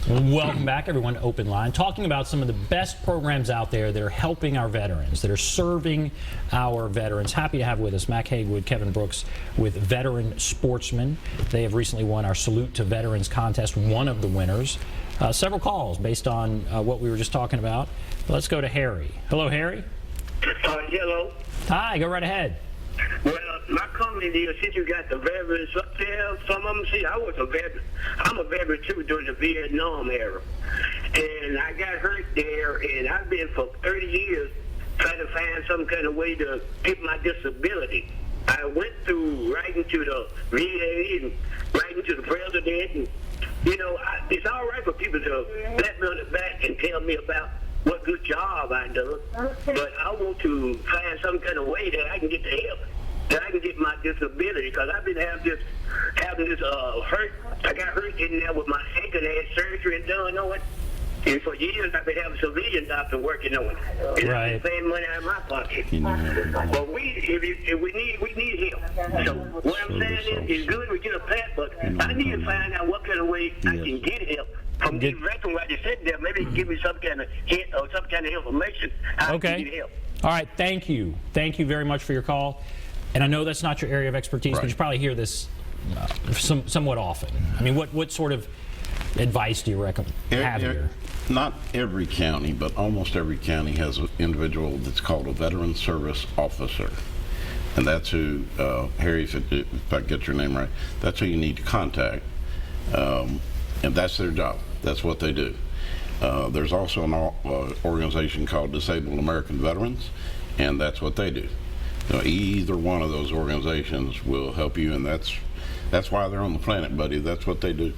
Welcome back, everyone, to OpenLine. Talking about some of the best programs out there that are helping our veterans, that are serving our veterans. Happy to have with us Mac Haywood, Kevin Brooks with Veteran Sportsman. They have recently won our Salute to Veterans contest, one of the winners. Several calls based on what we were just talking about. Let's go to Harry. Hello, Harry. Hello. Hi, go right ahead. Well, my company deal, since you got the veterans up there, some of them, see, I'm a veteran too during the Vietnam era. And I got hurt there, and I've been for 30 years trying to find some kind of way to get my disability. I went through writing to the VA and writing to the president. And, you know, it's all right for people to pat me on the back and tell me about what good job I done, but I want to find some kind of way that I can get the help, that I can get my disability, because I've been having this hurt. I got hurt in there with my ankle and had surgery and done on it. And for years I've been having civilian doctor working on it. And Right. I've been paying money out of my pocket. But we need help. So what I'm saying is, it's good we get a pat, but I need to find out what kind of way I can get help. From these veterans right there sitting there, maybe give me some kind of hint or some kind of information. How I can get help. All right, thank you. Thank you very much for your call. And I know that's not your area of expertise, but you probably hear this somewhat often. I mean, what sort of advice do you have here? Not every county, but almost every county has an individual that's called a Veteran Service Officer. And that's who, Harry, if I get your name right, that's who you need to contact. And that's their job. That's what they do. There's also an organization called Disabled American Veterans, and that's what they do. Either one of those organizations will help you, and that's why they're on the planet, buddy. That's what they do.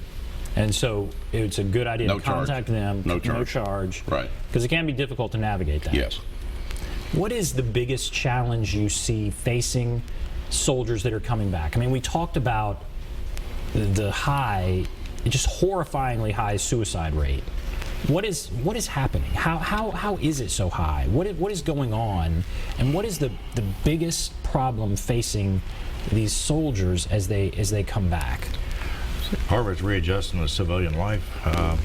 And so it's a good idea to contact them. No charge. Right. Because it can be difficult to navigate that. Yes. What is the biggest challenge you see facing soldiers that are coming back? I mean, we talked about the high, just horrifyingly high suicide rate. What is happening? How is it so high? What is going on? And what is the biggest problem facing these soldiers as they come back? Part of it's readjusting to civilian life.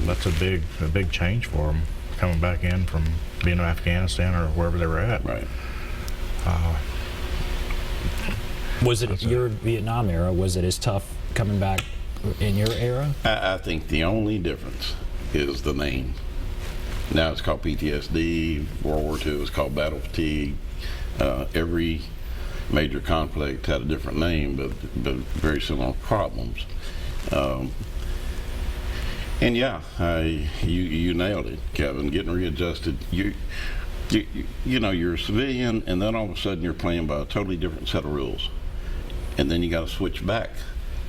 That's a big change for them, coming back in from being in Afghanistan or wherever they were at. Right. Was it your Vietnam era? Was it as tough coming back in your era? I think the only difference is the name. Now it's called PTSD. World War II was called battle fatigue. Every major conflict had a different name, but very similar problems. And yeah, you nailed it, Kevin. Getting readjusted. You know, you're a civilian, and then all of a sudden you're playing by a totally different set of rules, and then you got to switch back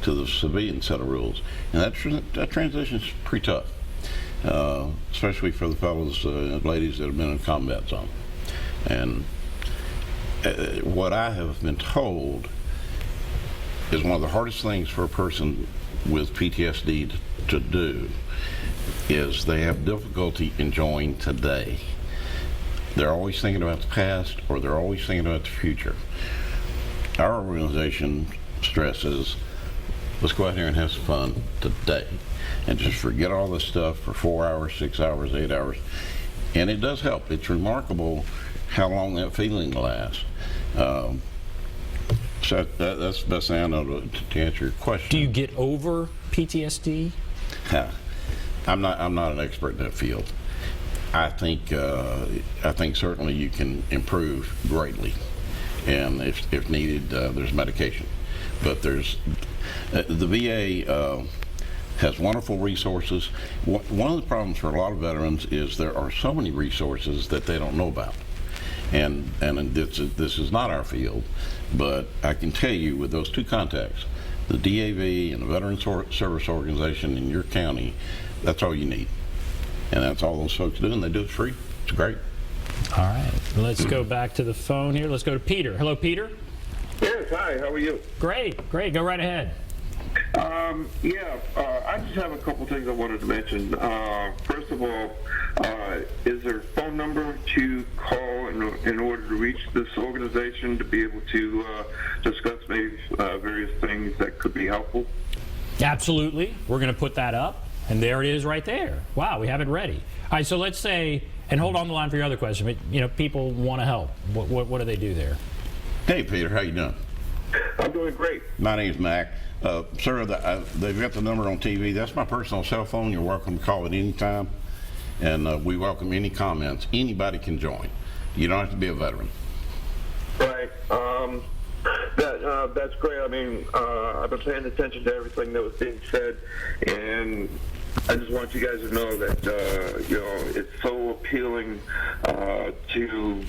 to the civilian set of rules, and that transition is pretty tough, especially for the fellows and ladies that have been in a combat zone. And what I have been told is one of the hardest things for a person with PTSD to do is they have difficulty enjoying today. They're always thinking about the past, or they're always thinking about the future. Our organization stresses, let's go out here and have some fun today and just forget all this stuff for 4 hours, 6 hours, 8 hours. And it does help. It's remarkable how long that feeling lasts. So that's the best thing I know to answer your question. Do you get over PTSD? I'm not an expert in that field. I think certainly you can improve greatly, and if needed, there's medication. But there's the VA has wonderful resources. One of the problems for a lot of veterans is there are so many resources that they don't know about. And this is not our field, but I can tell you with those two contacts, the DAV and the Veteran Service Organization in your county, that's all you need. And that's all those folks do, and they do it free. It's great. All right, let's go back to the phone here. Let's go to Peter. Hello, Peter. Yes, hi, how are you? Great, go right ahead. I just have a couple things I wanted to mention. First of all, is there a phone number to call in order to reach this organization to be able to discuss maybe various things that could be helpful? Absolutely. We're going to put that up. And there it is right there. Wow, we have it ready. All right, so let's say, and hold on the line for your other question, but, you know, people want to help. What do they do there? Hey, Peter, how you doing? I'm doing great. My name's Mac. Sir, they've got the number on TV. That's my personal cell phone. You're welcome to call at any time. And we welcome any comments. Anybody can join. You don't have to be a veteran. Right. That's great. I mean, I've been paying attention to everything that was being said, and I just want you guys to know that you know, it's so appealing to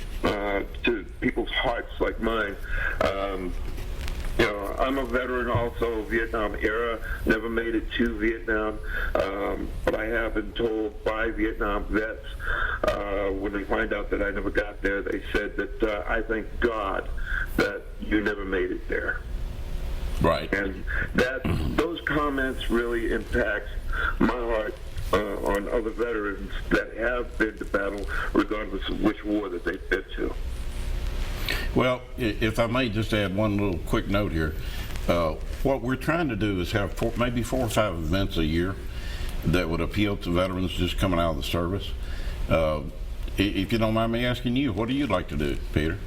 people's hearts like mine. You know, I'm a veteran also, Vietnam era, never made it to Vietnam, but I have been told by Vietnam vets, when they find out that I never got there, they said that I thank God that you never made it there. Right. And that those comments really impact my heart on other veterans that have been to battle, regardless of which war that they've been to. Well, if I may just add one little quick note here. What we're trying to do is have maybe 4 or 5 events a year that would appeal to veterans just coming out of the service. If you don't mind me asking you, what do you like to do, Peter?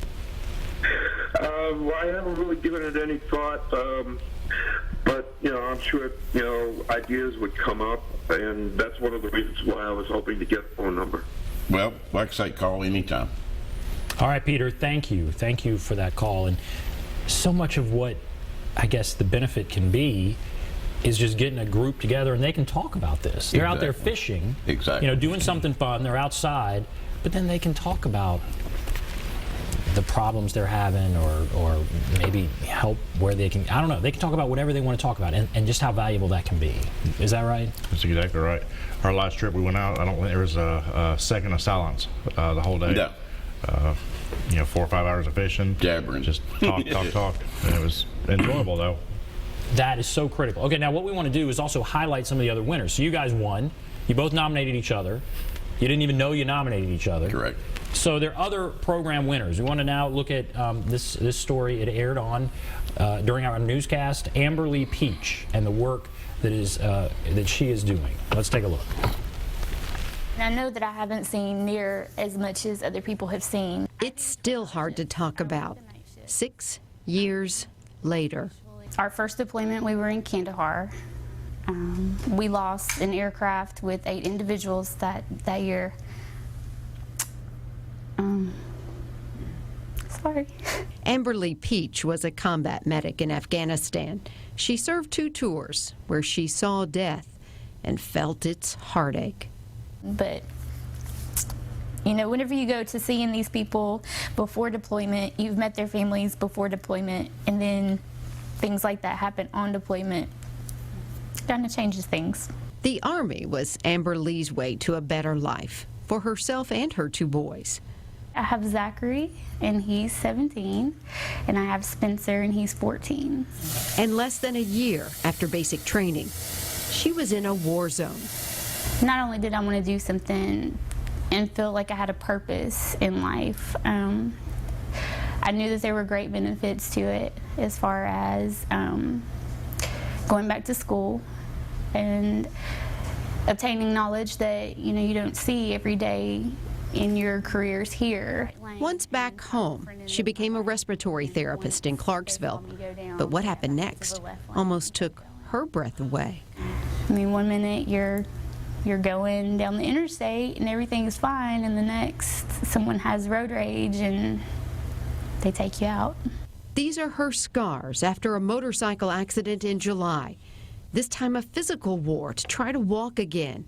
Well, I haven't really given it any thought, but, you know, I'm sure, you know, ideas would come up, and that's one of the reasons why I was hoping to get a phone number. Well, like I say, call anytime. All right, Peter, thank you. Thank you for that call. And so much of what I guess the benefit can be is just getting a group together and they can talk about this. They're out there fishing, Exactly. you know, doing something fun. They're outside, but then they can talk about the problems they're having or maybe help where they can, I don't know, they can talk about whatever they want to talk about and just how valuable that can be. Is that right? That's exactly right. Our last trip we went out, I don't think there was a second of silence the whole day. No. You know, 4 or 5 hours of fishing. Jabbering. Just talk. And it was enjoyable, though. That is so critical. Okay, now what we want to do is also highlight some of the other winners. So you guys won. You both nominated each other. You didn't even know you nominated each other. Correct. So there are other program winners. We want to now look at this story. It aired on during our newscast, Amberly Peach, and the work that she is doing. Let's take a look. And I know that I haven't seen near as much as other people have seen. It's still hard to talk about. 6 years later. Our first deployment, we were in Kandahar. We lost an aircraft with 8 individuals that year. Sorry. Amberly Peach was a combat medic in Afghanistan. She served 2 tours where she saw death and felt its heartache. But, you know, whenever you go to seeing these people before deployment, you've met their families before deployment, and then things like that happen on deployment, it kind of changes things. The Army was Amberly's way to a better life for herself and her 2 boys. I have Zachary, and he's 17, and I have Spencer, and he's 14. And less than a year after basic training, she was in a war zone. Not only did I want to do something and feel like I had a purpose in life, I knew that there were great benefits to it as far as going back to school and obtaining knowledge that, you know, you don't see every day in your careers here. Once back home, she became a respiratory therapist in Clarksville. But what happened next almost took her breath away. I mean, one minute you're going down the interstate and everything's fine, and the next someone has road rage and they take you out. These are her scars after a motorcycle accident in July. This time a physical war to try to walk again.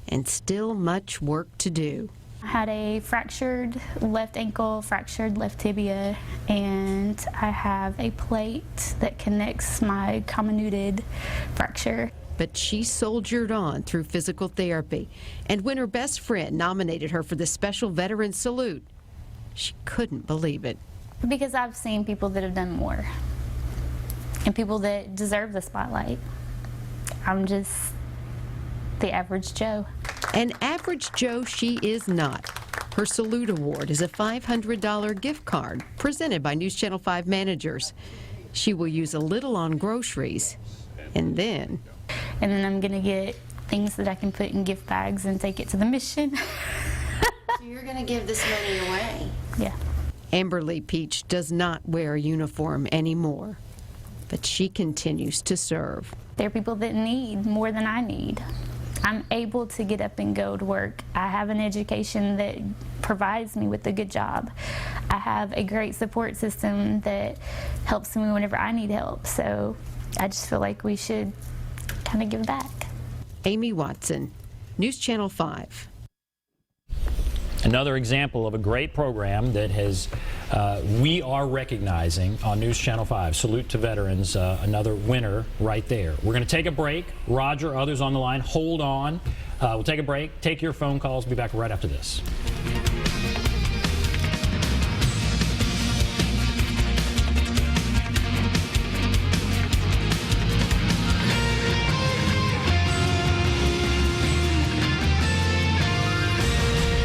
And still much work to do. I had a fractured left ankle, fractured left tibia, and I have a plate that connects my comminuted fracture. But she soldiered on through physical therapy. And when her best friend nominated her for the Special Veteran Salute, she couldn't believe it. Because I've seen people that have done more, and people that deserve the spotlight. I'm just the average Joe. An average Joe she is not. Her Salute Award is a $500 gift card presented by News Channel 5 managers. She will use a little on groceries, and then I'm gonna get things that I can put in gift bags and take it to the mission. So you're going to give this money away? Yeah. Amberly Peach does not wear a uniform anymore, but she continues to serve. There are people that need more than I need. I'm able to get up and go to work. I have an education that provides me with a good job. I have a great support system that helps me whenever I need help. So I just feel like we should kind of give back. Amy Watson, News Channel 5. Another example of a great program that has we are recognizing on News Channel 5. Salute to veterans, another winner right there. We're going to take a break. Roger, others on the line, hold on. We'll take a break, take your phone calls, be back right after this.